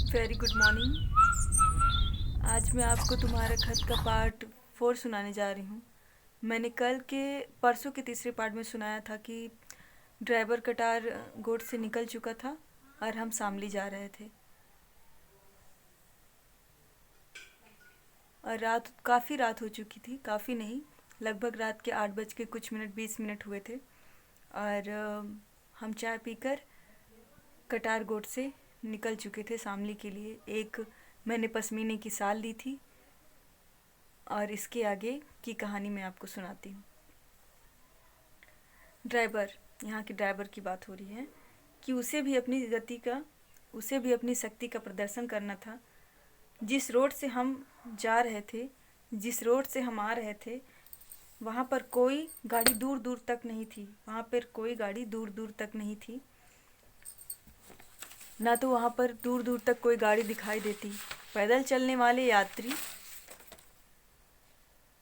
Very good morning. आज मैं आपको तुम्हारा खत का पार्ट 4 सुनाने जा रही हूँ। मैंने कल के परसों के तीसरे पार्ट में सुनाया था कि ड्राइवर कटार गोट से निकल चुका था और हम शामली जा रहे थे। और काफ़ी रात हो चुकी थी, काफ़ी नहीं, लगभग रात के 8 बज के कुछ मिनट 20 मिनट हुए थे। और हम चाय पीकर कटार गोट से निकल चुके थे शामली के लिए। एक मैंने पश्मीने की साल ली थी और इसके आगे की कहानी मैं आपको सुनाती हूँ। ड्राइवर, यहाँ के ड्राइवर की बात हो रही है कि उसे भी अपनी शक्ति का प्रदर्शन करना था। जिस रोड से हम जा रहे थे, जिस रोड से हम आ रहे थे, वहाँ पर कोई गाड़ी दूर दूर तक नहीं थी। वहाँ पर कोई गाड़ी दूर दूर तक नहीं थी, ना तो वहाँ पर दूर दूर तक कोई गाड़ी दिखाई देती। पैदल चलने वाले यात्री,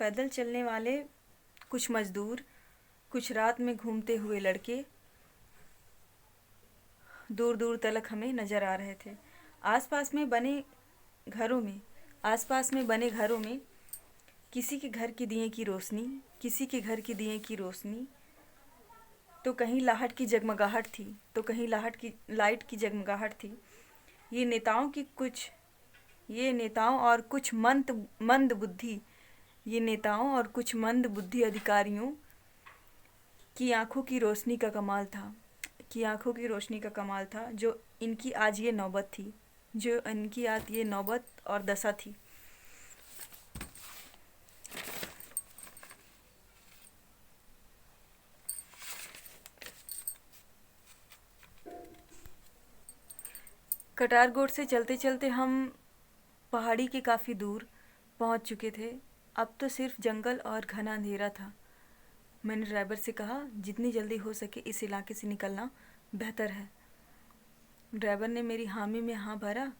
पैदल चलने वाले कुछ मजदूर, कुछ रात में घूमते हुए लड़के दूर दूर तलक हमें नज़र आ रहे थे। आसपास में बने घरों में आसपास में बने घरों में किसी के घर की दिए की रोशनी, किसी के घर की दिए की रोशनी, तो कहीं लाहट की जगमगाहट थी, तो कहीं लाइट की जगमगाहट थी। ये नेताओं की कुछ ये नेताओं और कुछ मंद बुद्धि ये नेताओं और कुछ मंद बुद्धि अधिकारियों की आंखों की रोशनी का कमाल था, जो इनकी आज ये नौबत थी, जो इनकी आज ये नौबत और दशा थी। कटारगोट से चलते चलते हम पहाड़ी के काफ़ी दूर पहुंच चुके थे। अब तो सिर्फ जंगल और घना अंधेरा था। मैंने ड्राइवर से कहा, जितनी जल्दी हो सके इस इलाके से निकलना बेहतर है। ड्राइवर ने मेरी हामी में हाँ भरा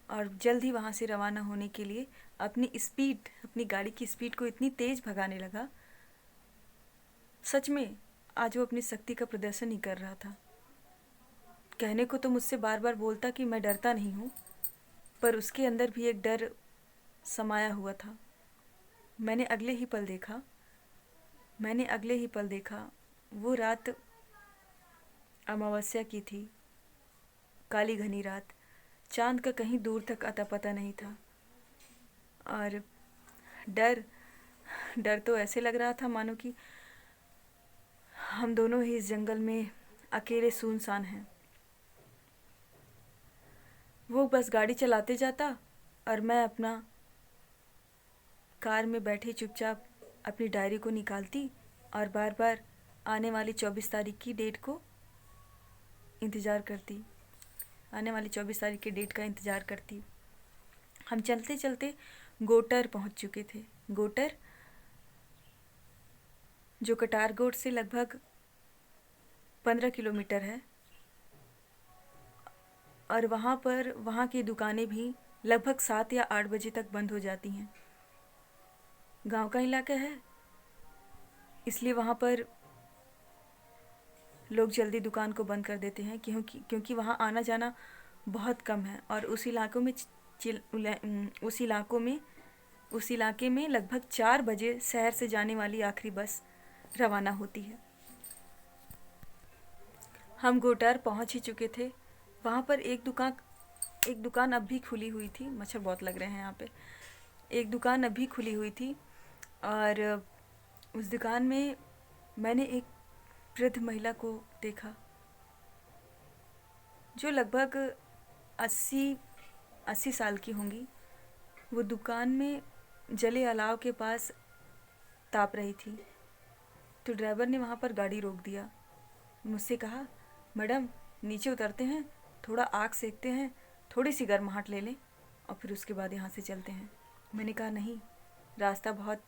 और जल्द ही वहाँ से रवाना होने के लिए अपनी गाड़ी की स्पीड को इतनी तेज़ भगाने लगा। सच में आज वो अपनी शक्ति का प्रदर्शन ही कर रहा था। कहने को तो मुझसे बार बार बोलता कि मैं डरता नहीं हूँ, पर उसके अंदर भी एक डर समाया हुआ था। मैंने अगले ही पल देखा, वो रात अमावस्या की थी, काली घनी रात। चांद का कहीं दूर तक अता पता नहीं था। और डर डर तो ऐसे लग रहा था मानो कि हम दोनों ही इस जंगल में अकेले सुनसान हैं। वो बस गाड़ी चलाते जाता और मैं अपना कार में बैठे चुपचाप अपनी डायरी को निकालती और बार बार आने वाली 24 तारीख की डेट को इंतज़ार करती आने वाली 24 तारीख की डेट का इंतज़ार करती। हम चलते चलते गोटर पहुंच चुके थे। गोटर, जो कटारगोट से लगभग 15 किलोमीटर है, और वहाँ की दुकानें भी लगभग 7 या 8 बजे तक बंद हो जाती हैं। गांव का इलाका है, इसलिए वहाँ पर लोग जल्दी दुकान को बंद कर देते हैं, क्योंकि वहाँ आना जाना बहुत कम है। और उस इलाके में लगभग 4 बजे शहर से जाने वाली आखिरी बस रवाना होती है। हम गोटार पहुंच ही चुके थे। वहाँ पर एक दुकान अब भी खुली हुई थी। मच्छर बहुत लग रहे हैं यहाँ पे। एक दुकान अभी खुली हुई थी और उस दुकान में मैंने एक वृद्ध महिला को देखा, जो लगभग 80 साल की होंगी। वो दुकान में जले अलाव के पास ताप रही थी। तो ड्राइवर ने वहाँ पर गाड़ी रोक दिया। मुझसे कहा, मैडम नीचे उतरते हैं, थोड़ा आग सेकते हैं, थोड़ी सी गर्माहट ले लें और फिर उसके बाद यहाँ से चलते हैं। मैंने कहा, नहीं, रास्ता बहुत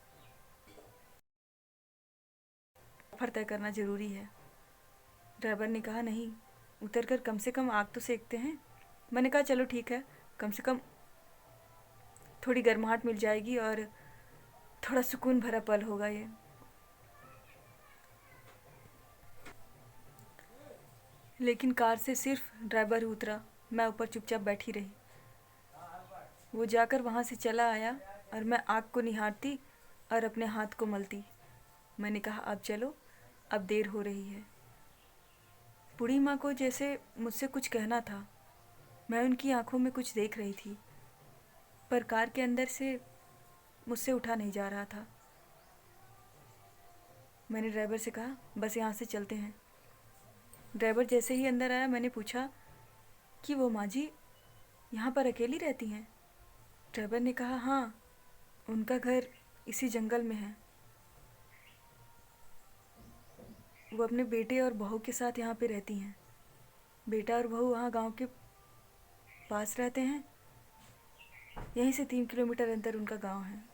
सफ़र तय करना ज़रूरी है। ड्राइवर ने कहा, नहीं, उतर कर कम से कम आग तो सेकते हैं। मैंने कहा, चलो ठीक है, कम से कम थोड़ी गर्माहट मिल जाएगी और थोड़ा सुकून भरा पल होगा ये। लेकिन कार से सिर्फ ड्राइवर ही उतरा, मैं ऊपर चुपचाप बैठी रही। वो जाकर वहाँ से चला आया और मैं आग को निहारती और अपने हाथ को मलती। मैंने कहा अब चलो, अब देर हो रही है। बूढ़ी माँ को जैसे मुझसे कुछ कहना था। मैं उनकी आंखों में कुछ देख रही थी, पर कार के अंदर से मुझसे उठा नहीं जा रहा था। मैंने ड्राइवर से कहा बस यहाँ से चलते हैं। ड्राइवर जैसे ही अंदर आया मैंने पूछा कि वो माँ जी यहाँ पर अकेली रहती हैं? ड्राइवर ने कहा हाँ, उनका घर इसी जंगल में है। वो अपने बेटे और बहू के साथ यहाँ पे रहती हैं। बेटा और बहू वहाँ गांव के पास रहते हैं। यहीं से 3 किलोमीटर अंदर उनका गांव है।